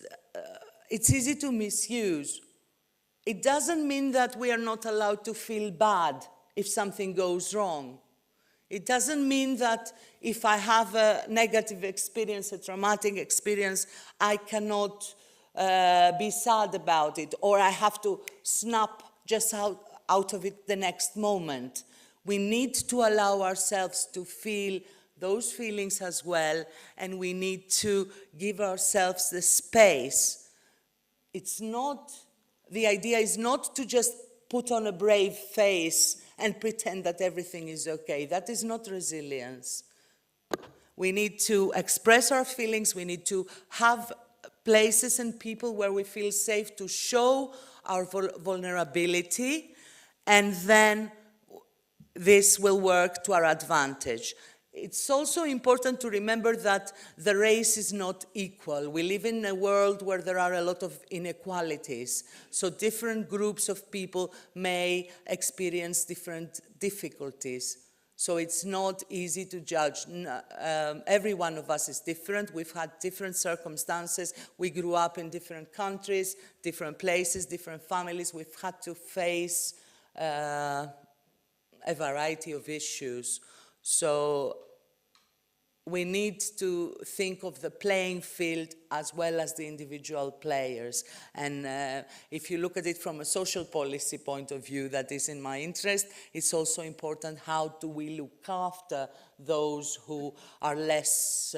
easy to misuse. It doesn't mean that we are not allowed to feel bad if something goes wrong. It doesn't mean that if I have a negative experience, a traumatic experience, I cannot be sad about it, or I have to snap just out of it the next moment. We need to allow ourselves to feel those feelings as well, and we need to give ourselves the space. The idea is not to just put on a brave face and pretend that everything is okay. That is not resilience. We need to express our feelings. We need to have places and people where we feel safe to show our vulnerability, and then this will work to our advantage. It's also important to remember that the race is not equal. We live in a world where there are a lot of inequalities. So different groups of people may experience different difficulties. So it's not easy to judge. Every one of us is different. We've had different circumstances. We grew up in different countries, different places, different families. We've had to face a variety of issues. So we need to think of the playing field as well as the individual players. And if you look at it from a social policy point of view, that is in my interest, it's also important how do we look after those who are less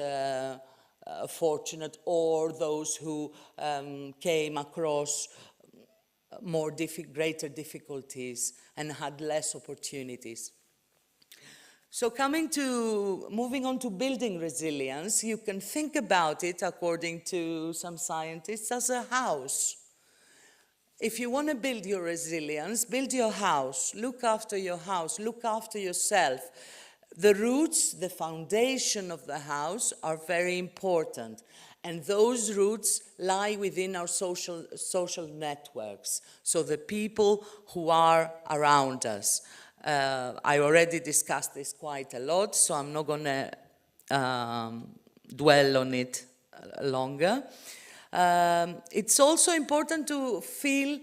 fortunate, or those who came across greater difficulties and had less opportunities. So moving on to building resilience, you can think about it, according to some scientists, as a house. If you want to build your resilience, build your house, look after your house, look after yourself. The roots, the foundation of the house, are very important. And those roots lie within our social networks, so the people who are around us. I already discussed this quite a lot, so I'm not going to dwell on it longer. It's also important to feel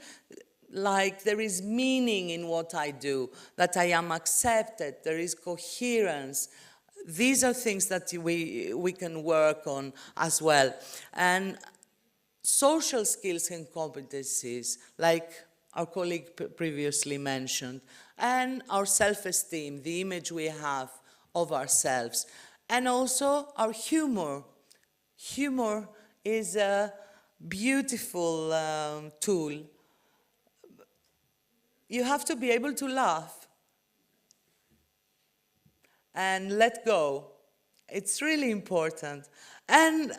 like there is meaning in what I do, that I am accepted, there is coherence. These are things that we can work on as well. And social skills and competencies, like our colleague previously mentioned, and our self-esteem, the image we have of ourselves, and also our humor. Humor is a beautiful tool. You have to be able to laugh and let go. It's really important. And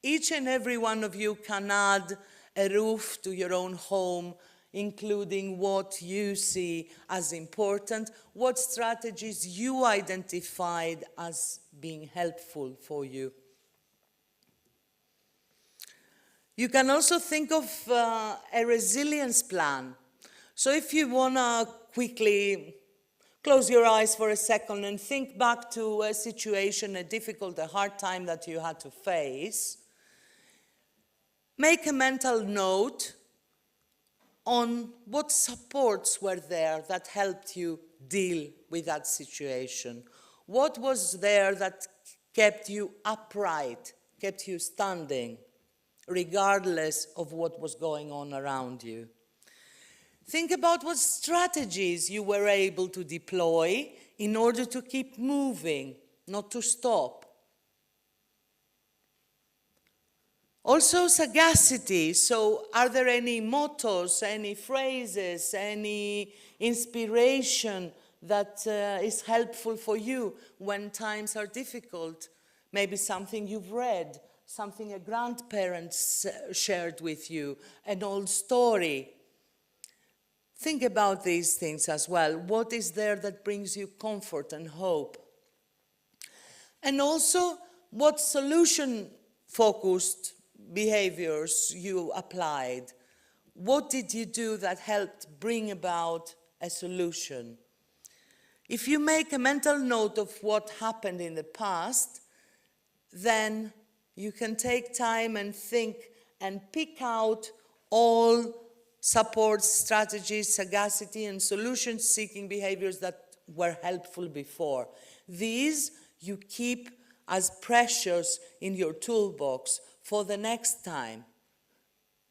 each and every one of you can add a roof to your own home, including what you see as important, what strategies you identified as being helpful for you. You can also think of a resilience plan. So if you want to quickly close your eyes for a second and think back to a situation, a difficult, a hard time that you had to face, make a mental note on what supports were there that helped you deal with that situation. What was there that kept you upright, kept you standing, regardless of what was going on around you? Think about what strategies you were able to deploy in order to keep moving, not to stop. Also, sagacity. So, are there any mottos, any phrases, any inspiration that is helpful for you when times are difficult? Maybe something you've read, something a grandparent shared with you, an old story. Think about these things as well. What is there that brings you comfort and hope? And also, what solution-focused behaviors you applied? What did you do that helped bring about a solution? If you make a mental note of what happened in the past, then you can take time and think and pick out all support strategies, sagacity, and solution-seeking behaviors that were helpful before. These you keep as precious in your toolbox for the next time.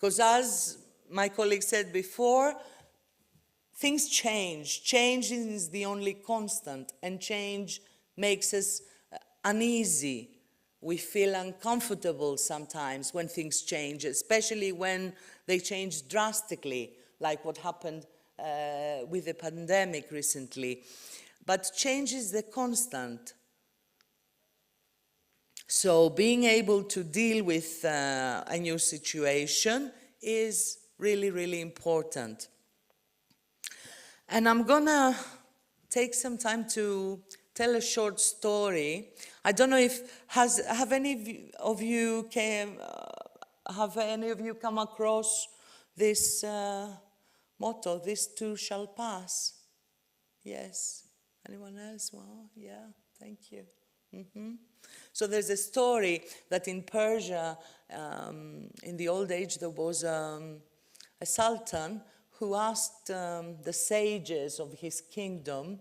Because as my colleague said before, things change. Change is the only constant, and change makes us uneasy. We feel uncomfortable sometimes when things change, especially when they change drastically, like what happened with the pandemic recently. But change is the constant. So being able to deal with a new situation is really, really important. And I'm gonna take some time to tell a short story. I don't know if have any of you come across this motto, "This too shall pass"? Yes. Anyone else? Well, yeah, thank you. So there's a story that in Persia, in the old age, there was a sultan who asked the sages of his kingdom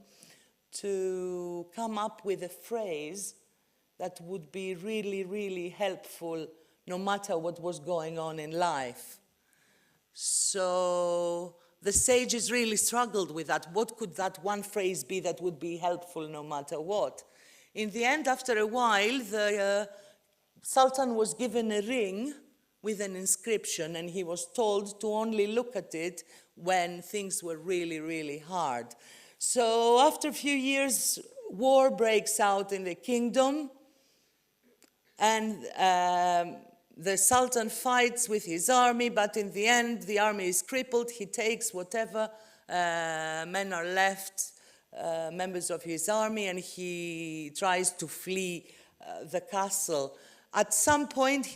to come up with a phrase that would be really, really helpful no matter what was going on in life. So the sages really struggled with that. What could that one phrase be that would be helpful no matter what? In the end, after a while, the Sultan was given a ring with an inscription, and he was told to only look at it when things were really, really hard. So after a few years, war breaks out in the kingdom, and the Sultan fights with his army, but in the end, the army is crippled. He takes whatever men are left members of his army, and he tries to flee the castle. At some point,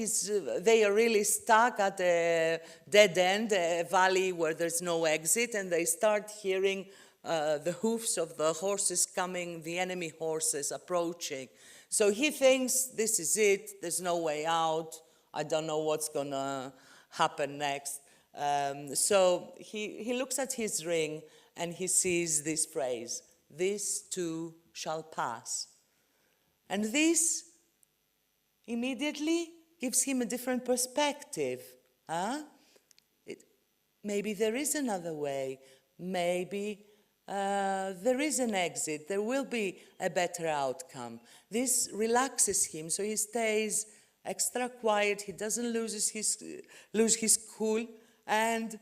they are really stuck at a dead end, a valley where there's no exit, and they start hearing the hoofs of the horses coming, the enemy horses approaching. So he thinks, this is it, there's no way out, I don't know what's going to happen next. So he looks at his ring and he sees this phrase, "This too shall pass." And this immediately gives him a different perspective. Maybe there is another way. Maybe there is an exit. There will be a better outcome. This relaxes him, so he stays extra quiet. He doesn't lose his cool, and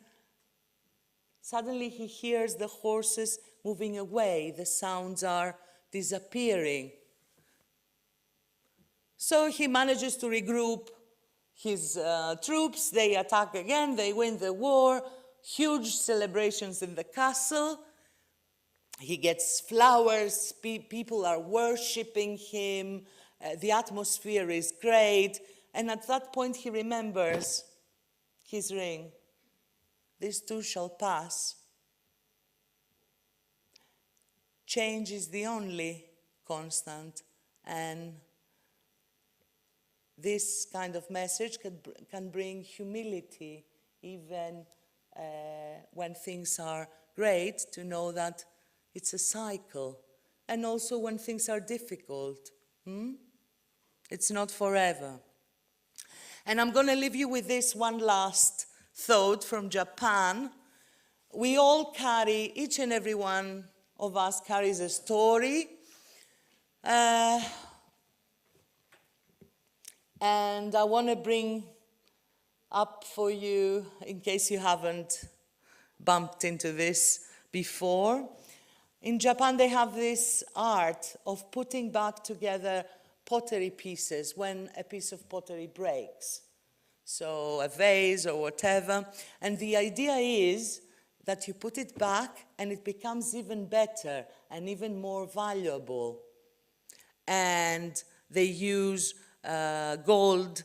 suddenly he hears the horses moving away. The sounds are disappearing. So he manages to regroup his troops. They attack again. They win the war. Huge celebrations in the castle. He gets flowers. People are worshipping him. The atmosphere is great. And at that point, he remembers his ring. This too shall pass. Change is the only constant, and this kind of message can bring humility, even when things are great, to know that it's a cycle. And also when things are difficult. It's not forever. And I'm going to leave you with this one last thought from Japan. We all carry, each and every one of us carries a story. And I want to bring up for you, in case you haven't bumped into this before. In Japan, they have this art of putting back together pottery pieces when a piece of pottery breaks. So a vase or whatever. And the idea is that you put it back and it becomes even better and even more valuable. And they use gold,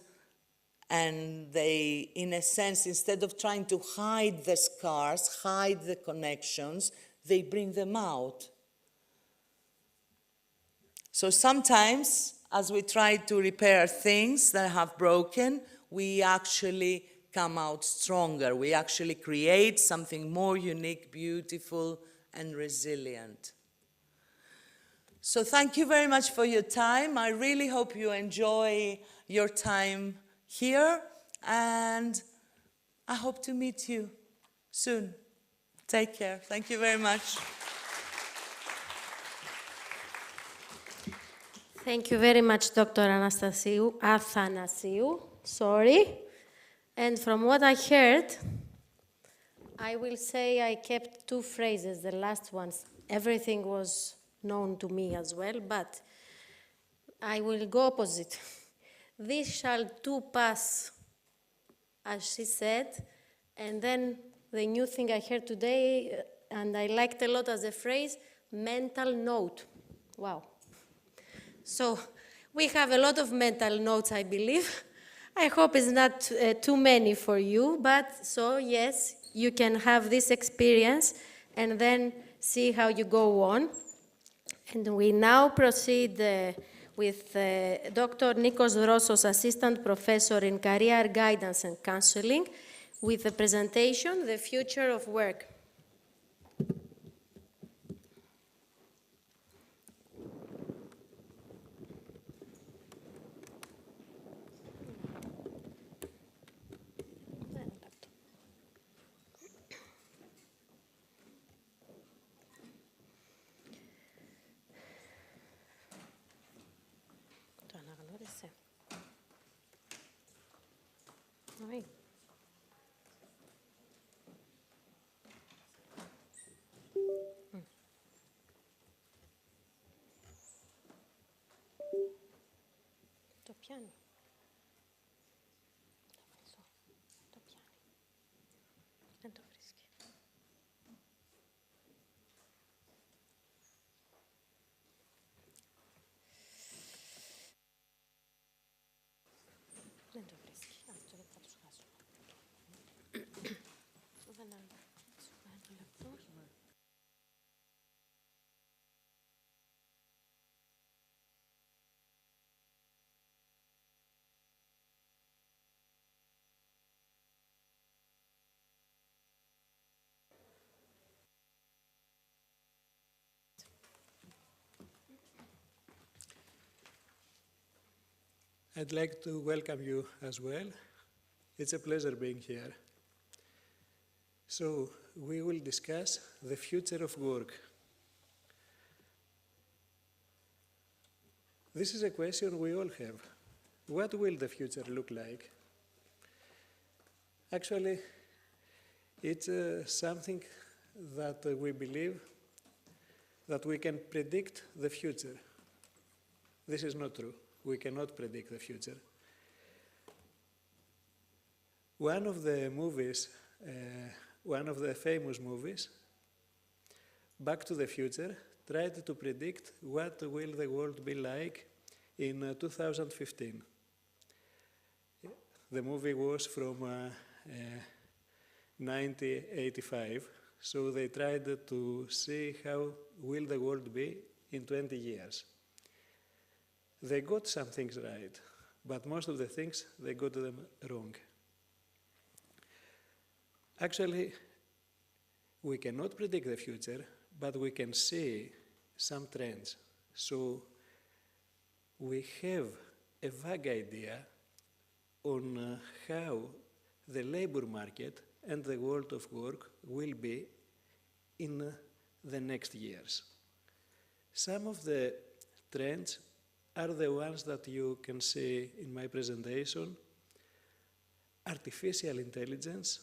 and they, in a sense, instead of trying to hide the scars, hide the connections, they bring them out. So sometimes, as we try to repair things that have broken, we actually come out stronger. We actually create something more unique, beautiful, and resilient. So thank you very much for your time. I really hope you enjoy your time here, and I hope to meet you soon. Take care. Thank you very much. Thank you very much, Dr. Athanasiou. Sorry. And from what I heard, I will say I kept two phrases. The last ones, everything was known to me as well, but I will go opposite. This shall too pass, as she said, and then the new thing I heard today, and I liked a lot as a phrase, mental note. Wow. So we have a lot of mental notes, I believe. I hope it's not too many for you, but so yes, you can have this experience and then see how you go on. And we now proceed with Dr. Nikos Drossos, Assistant Professor in Career Guidance and Counseling, with the presentation, The Future of Work. Ay. Το πιάνει. Το πιάνει. Δεν το βρίσκει. I'd like to welcome you as well. It's a pleasure being here. So, we will discuss the future of work. This is a question we all have. What will the future look like? Actually, it's something that we believe that we can predict the future. This is not true. We cannot predict the future. One of the movies, one of the famous movies, Back to the Future, tried to predict what will the world be like in 2015. The movie was from 1985, so they tried to see how will the world be in 20 years. They got some things right, but most of the things, they got them wrong. Actually, we cannot predict the future, but we can see some trends. So we have a vague idea on how the labor market and the world of work will be in the next years. Some of the trends are the ones that you can see in my presentation: artificial intelligence,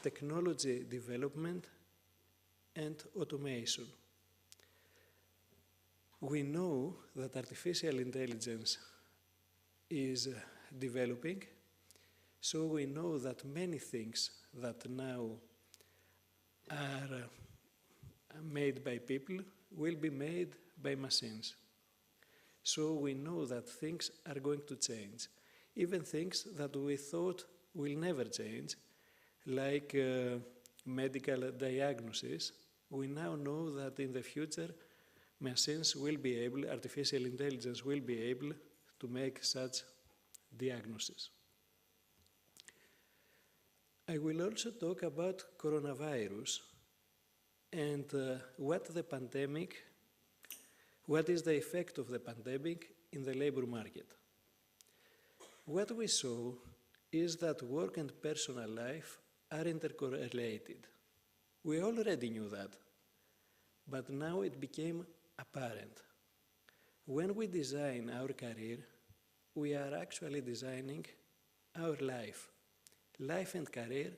technology development, and automation. We know that artificial intelligence is developing, so we know that many things that now are made by people will be made by machines. So we know that things are going to change, even things that we thought will never change, like medical diagnosis. We now know that in the future, machines will be able, artificial intelligence will be able to make such diagnosis. I will also talk about coronavirus and what is the effect of the pandemic in the labor market. What we saw is that work and personal life are intercorrelated. We already knew that, but now it became apparent. When we design our career, we are actually designing our life. Life and career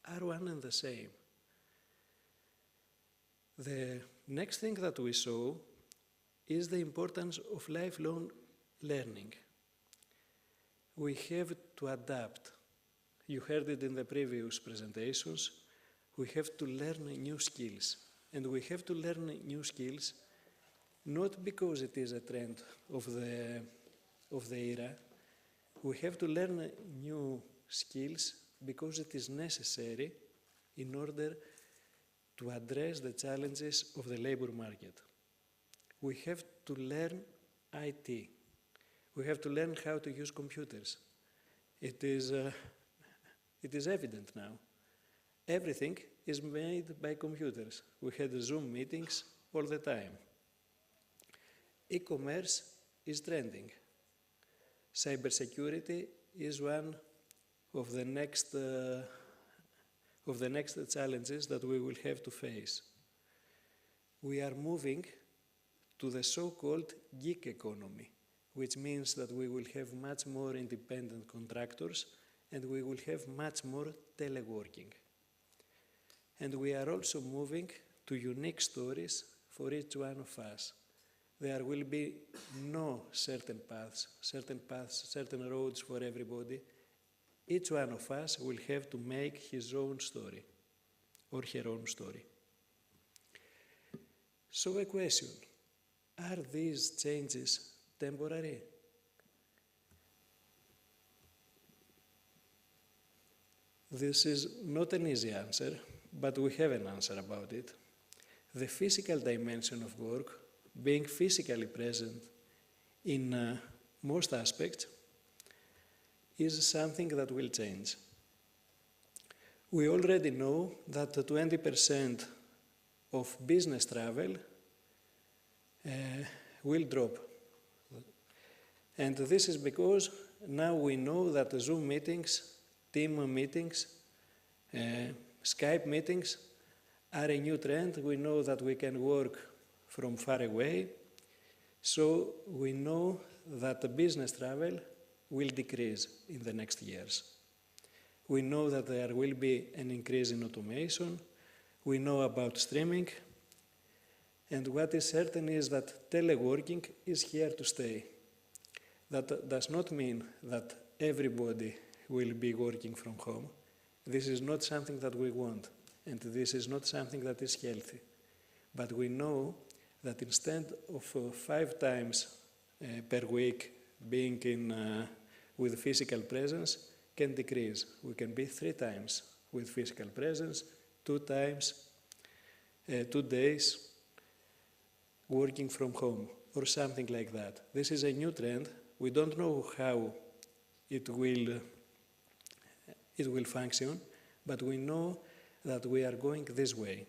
are one and the same. The next thing that we saw is the importance of lifelong learning. We have to adapt. You heard it in the previous presentations. We have to learn new skills. And we have to learn new skills not because it is a trend of the era. We have to learn new skills because it is necessary in order to address the challenges of the labor market. We have to learn IT. We have to learn how to use computers. It is evident now. Everything is made by computers. We had Zoom meetings all the time. E-commerce is trending. Cybersecurity is one of the next challenges that we will have to face. We are moving to the so-called gig economy, which means that we will have much more independent contractors and we will have much more teleworking. And we are also moving to unique stories for each one of us. There will be no certain paths, certain roads for everybody. Each one of us will have to make his own story or her own story. So a question, are these changes temporary? This is not an easy answer, but we have an answer about it. The physical dimension of work, being physically present in most aspects, is something that will change. We already know that 20% of business travel will drop. And this is because now we know that Zoom meetings, team meetings, Skype meetings are a new trend. We know that we can work from far away. So we know that the business travel will decrease in the next years. We know that there will be an increase in automation. We know about streaming. And what is certain is that teleworking is here to stay. That does not mean that everybody will be working from home. This is not something that we want, and this is not something that is healthy. But we know that instead of 5 times per week being with physical presence can decrease. We can be 3 times with physical presence, 2 times, 2 days working from home, or something like that. This is a new trend. We don't know how it will function, but we know that we are going this way.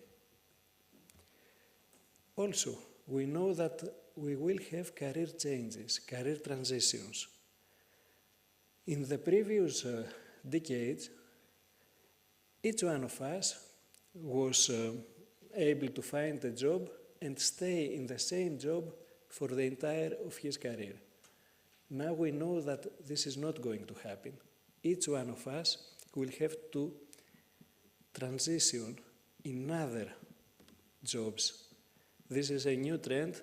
Also, we know that we will have career changes, career transitions. In the previous decades, each one of us was able to find a job and stay in the same job for the entire of his career. Now we know that this is not going to happen. Each one of us will have to transition in other jobs. This is a new trend